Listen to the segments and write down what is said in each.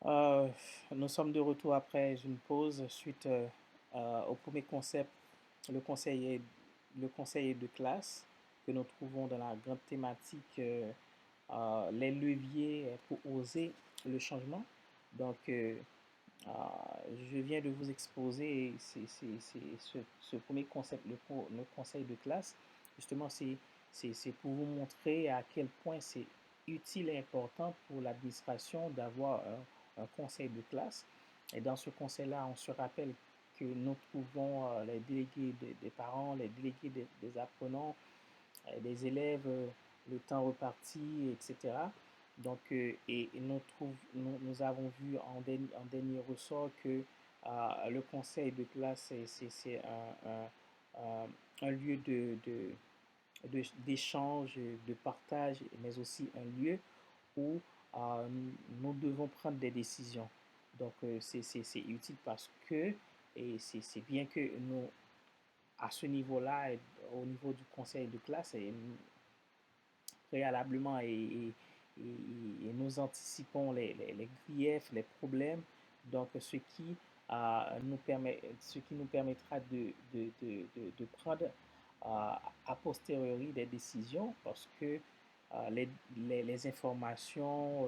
Euh, Nous sommes de retour après une pause suite au premier concept, le conseiller, le conseiller de classe que nous trouvons dans la grande thématique les leviers pour oser le changement. Donc, euh, je viens de vous exposer ce premier concept, le conseil de classe. Justement, c'est pour vous montrer à quel point c'est utile et important pour l'administration d'avoir un conseil de classe. Et dans ce conseil-là, on se rappelle que nous trouvons les délégués des parents, les délégués des apprenants, des élèves, le temps reparti, etc. Donc, et nous avons vu en dernier ressort que le conseil de classe, c'est un lieu d'échange, de partage, mais aussi un lieu où nous devons prendre des décisions. Donc, c'est utile parce que, et c'est bien que nous, à ce niveau-là, au niveau du conseil de classe, et préalablement nous anticipons les griefs, les problèmes, donc ce qui nous permettra de prendre a posteriori des décisions parce que les informations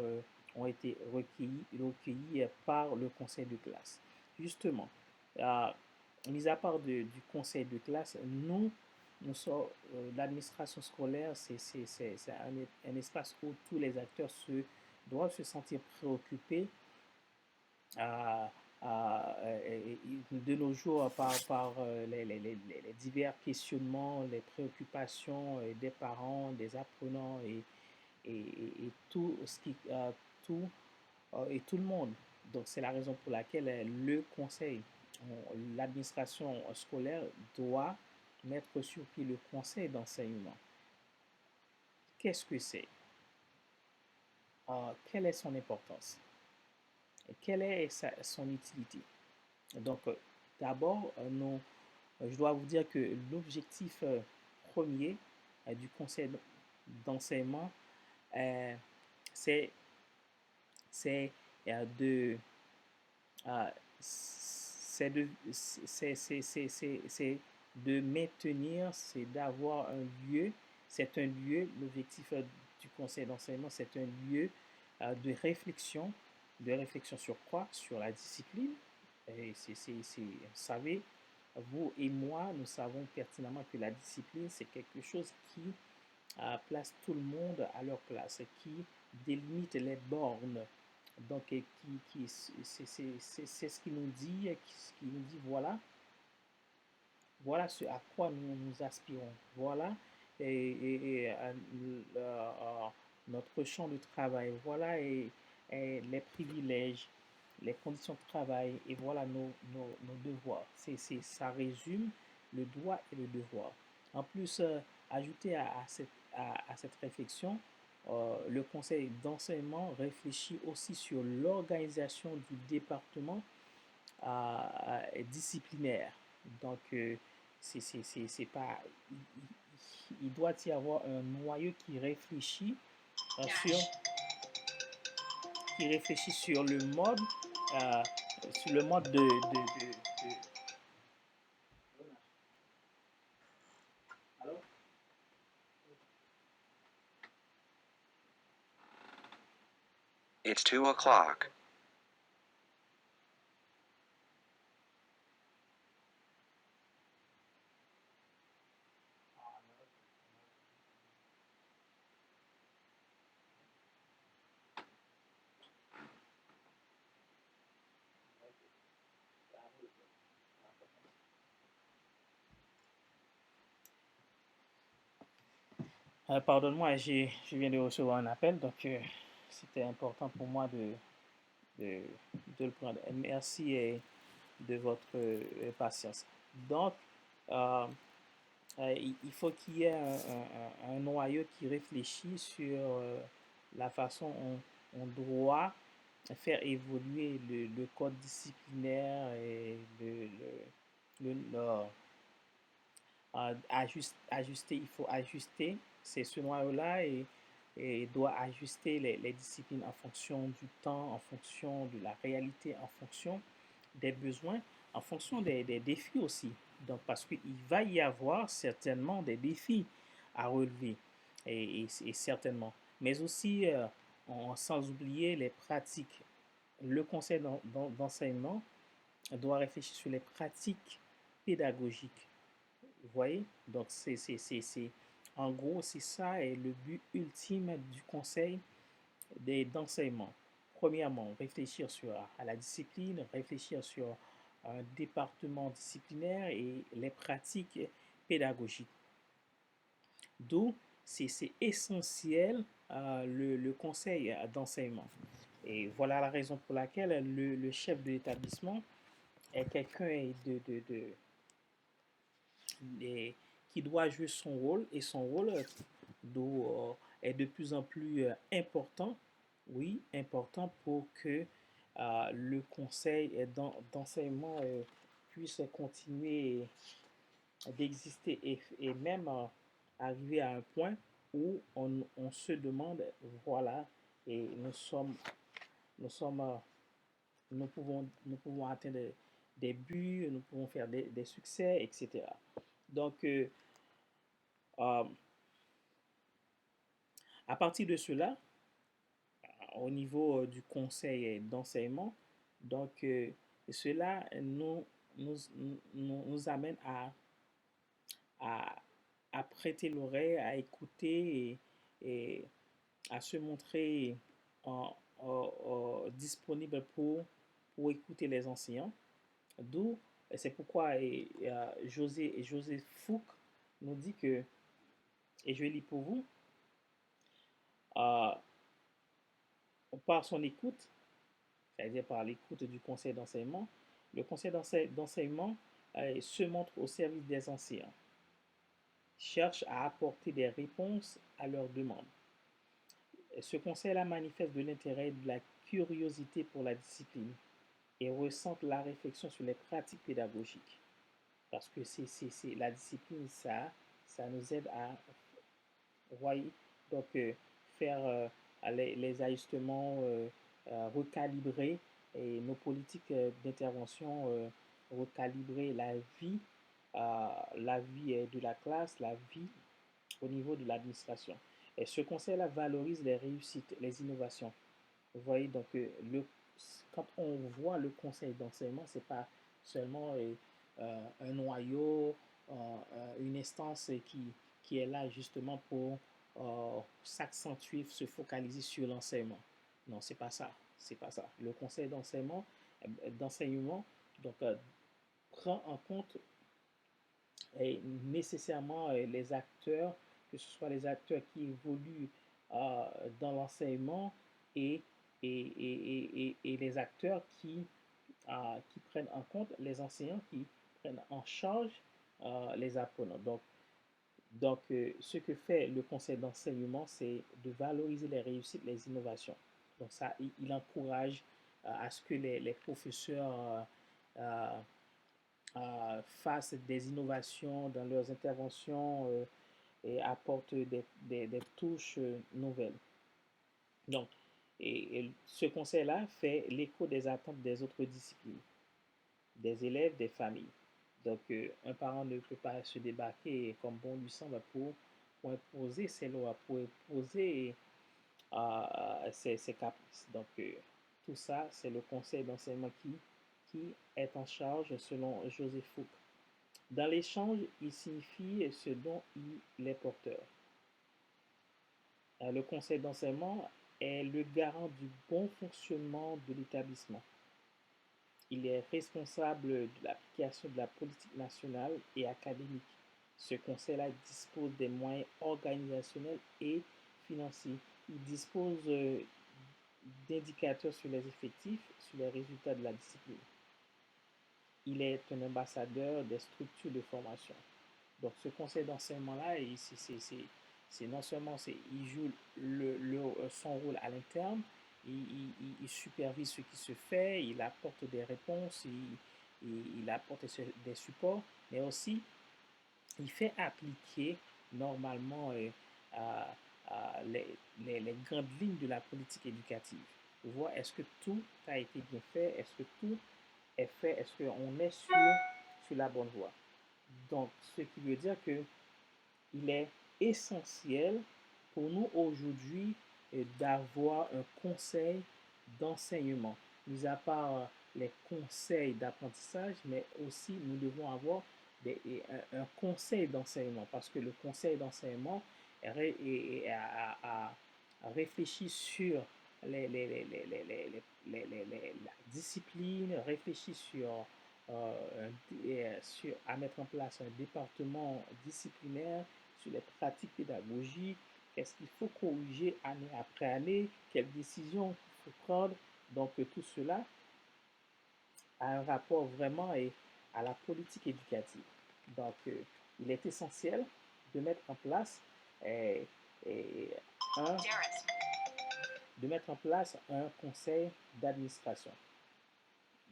ont été recueillies par le conseil de classe. Justement, euh, mis à part du conseil de classe, l'administration scolaire, c'est un espace où tous les acteurs doivent se sentir préoccupés à, de nos jours par les divers questionnements, les préoccupations des parents, des apprenants et tout ce qui tout et tout le monde. Donc c'est la raison pour laquelle le conseil, l'administration scolaire doit mettre sur pied le conseil d'enseignement. Qu'est-ce que c'est? Quelle est son importance? Et quelle est son utilité? Donc d'abord, je dois vous dire que l'objectif premier du conseil d'enseignement, euh, c'est c'est de euh, c'est de, c'est de maintenir, c'est d'avoir un lieu, c'est un lieu, l'objectif du conseil d'enseignement, c'est un lieu de réflexion sur quoi? Sur la discipline. Et vous savez, vous et moi, nous savons pertinemment que la discipline, c'est quelque chose qui place tout le monde à leur place, qui délimite les bornes. Donc, c'est ce qui nous dit, voilà, voilà ce à quoi nous aspirons. Voilà notre champ de travail. Voilà les privilèges, les conditions de travail et voilà nos devoirs. Ça résume le droit et le devoir. En plus, ajouter à cette réflexion, le conseil d'enseignement réfléchit aussi sur l'organisation du département disciplinaire. Donc, c'est pas, il doit y avoir un noyau sur, qui réfléchit euh, sur le mode de alors, It's 2 o'clock. pardonne-moi, je viens de recevoir un appel, donc c'était important pour moi de, de le prendre. Merci de votre patience. Donc, euh, il faut qu'il y ait un noyau qui réfléchit sur la façon dont on doit faire évoluer le code disciplinaire et il faut ajuster, c'est ce noyau-là et et doit ajuster les disciplines en fonction du temps, en fonction de la réalité, en fonction des besoins, en fonction des défis aussi. Donc, parce qu'il va y avoir certainement des défis à relever, et certainement. Mais aussi, sans oublier les pratiques. Le conseil d'enseignement doit réfléchir sur les pratiques pédagogiques. Vous voyez? Donc, en gros, c'est ça et le but ultime du conseil d'enseignement. Premièrement, réfléchir à la discipline, réfléchir sur un département disciplinaire et les pratiques pédagogiques. D'où c'est essentiel le conseil d'enseignement. Et voilà la raison pour laquelle le chef de l'établissement est quelqu'un qui doit jouer son rôle, et son rôle est de plus en plus important, oui, important pour que le conseil d'enseignement puisse continuer d'exister, et même arriver à un point où on se demande, voilà, et nous sommes, nous pouvons atteindre des buts, nous pouvons faire des succès, etc. Donc, euh, à partir de cela, au niveau du conseil d'enseignement, donc cela nous, nous amène à, à prêter l'oreille, à écouter, et à se montrer disponible pour écouter les enseignants. D'où, c'est pourquoi José Fouque nous dit que, et je lis pour vous, euh, par son écoute, c'est-à-dire par l'écoute du conseil d'enseignement, le conseil d'enseignement se montre au service des enseignants, cherche à apporter des réponses à leurs demandes. Ce conseil-là manifeste de l'intérêt et de la curiosité pour la discipline et ressent la réflexion sur les pratiques pédagogiques. Parce que la discipline, ça nous aide à, voyez, donc faire les ajustements, recalibrer et nos politiques d'intervention, recalibrer la vie de la classe, la vie au niveau de l'administration. Et ce conseil-là valorise les réussites, les innovations. Vous voyez, donc quand on voit le conseil d'enseignement, c'est pas seulement un noyau, une instance qui est là justement pour s'accentuer, se focaliser sur l'enseignement. Non, c'est pas ça. C'est pas ça. Le conseil d'enseignement donc, prend en compte nécessairement les acteurs, que ce soit les acteurs qui évoluent dans l'enseignement, et, et les acteurs qui prennent en compte les enseignants, qui prennent en charge les apprenants. Donc, ce que fait le conseil d'enseignement, c'est de valoriser les réussites, les innovations. Donc ça, il encourage à ce que les professeurs fassent des innovations dans leurs interventions, et apportent des touches nouvelles. Donc, et ce conseil-là fait l'écho des attentes des autres disciplines, des élèves, des familles. Donc, un parent ne peut pas se débarquer comme bon lui semble pour imposer ses lois, pour imposer ses caprices. Donc, tout ça, c'est le conseil d'enseignement qui est en charge selon Joseph Fouque. Dans l'échange, il signifie ce dont il est porteur. Le conseil d'enseignement est le garant du bon fonctionnement de l'établissement. Il est responsable de l'application de la politique nationale et académique. Ce conseil-là dispose des moyens organisationnels et financiers. Il dispose d'indicateurs sur les effectifs, sur les résultats de la discipline. Il est un ambassadeur des structures de formation. Donc, ce conseil d'enseignement-là, c'est non seulement il joue son rôle à l'interne, il supervise ce qui se fait, il apporte des réponses, il apporte des supports, mais aussi il fait appliquer normalement les grandes lignes de la politique éducative. Voir est-ce que tout a été bien fait, est-ce que tout est fait, est-ce qu'on est sur la bonne voie. Donc, ce qui veut dire que il est essentiel pour nous aujourd'hui d'avoir un conseil d'enseignement, mis à part les conseils d'apprentissage, mais aussi nous devons avoir un conseil d'enseignement, parce que le conseil d'enseignement a réfléchi sur la discipline, réfléchi à mettre en place un département disciplinaire sur les pratiques pédagogiques, qu'est-ce qu'il faut corriger année après année, quelles décisions il faut prendre. Donc tout cela a un rapport vraiment à la politique éducative. Donc il est essentiel de mettre en place euh, euh, un, un conseil d'administration.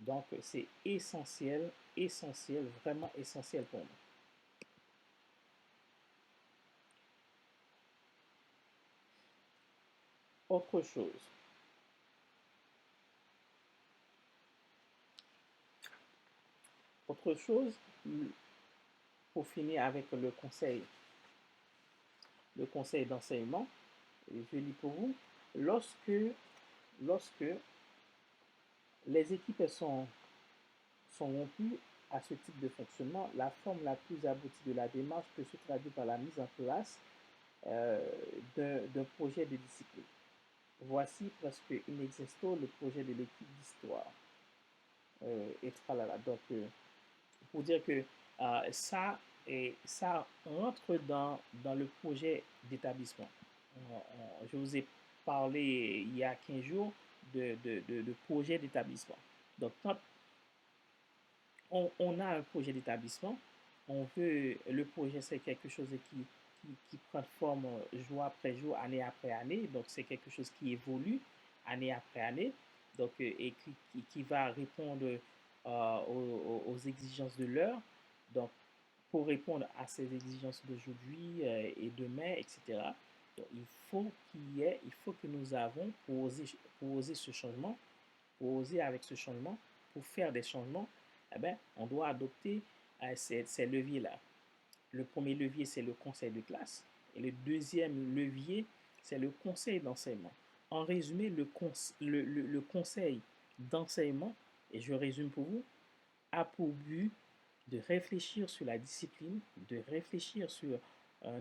Donc c'est essentiel, essentiel, vraiment essentiel pour nous. Autre chose, autre chose, pour finir avec le conseil d'enseignement, je lis pour vous, lorsque les équipes sont rompues à ce type de fonctionnement, la forme la plus aboutie de la démarche peut se traduire par la mise en place euh, d'un projet de discipline. Voici presque in existo le projet de l'équipe d'histoire. Donc, pour dire que ça rentre dans le projet d'établissement. Je vous ai parlé il y a 15 jours de projet d'établissement. Donc, quand on a un projet d'établissement, le projet c'est quelque chose qui prend forme jour après jour, année après année. Donc, c'est quelque chose qui évolue année après année. Donc, et qui va répondre aux exigences de l'heure. Donc, pour répondre à ces exigences d'aujourd'hui et demain, etc. Donc, il faut que nous avons pour oser ce changement, pour oser avec ce changement, pour faire des changements, eh ben, on doit adopter ces leviers-là. Le premier levier, c'est le conseil de classe. Et le deuxième levier, c'est le conseil d'enseignement. En résumé, le conseil d'enseignement, et je résume pour vous, a pour but de réfléchir sur la discipline, de réfléchir euh,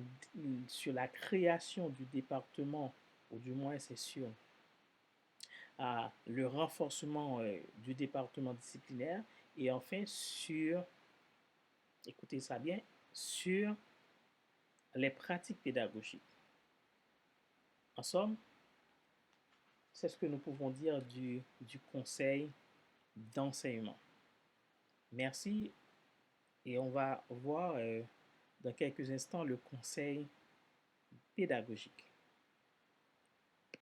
sur la création du département, ou du moins c'est sur le renforcement du département disciplinaire, et enfin écoutez ça bien, sur les pratiques pédagogiques. En somme, c'est ce que nous pouvons dire du conseil d'enseignement. Merci et on va voir dans quelques instants le conseil pédagogique.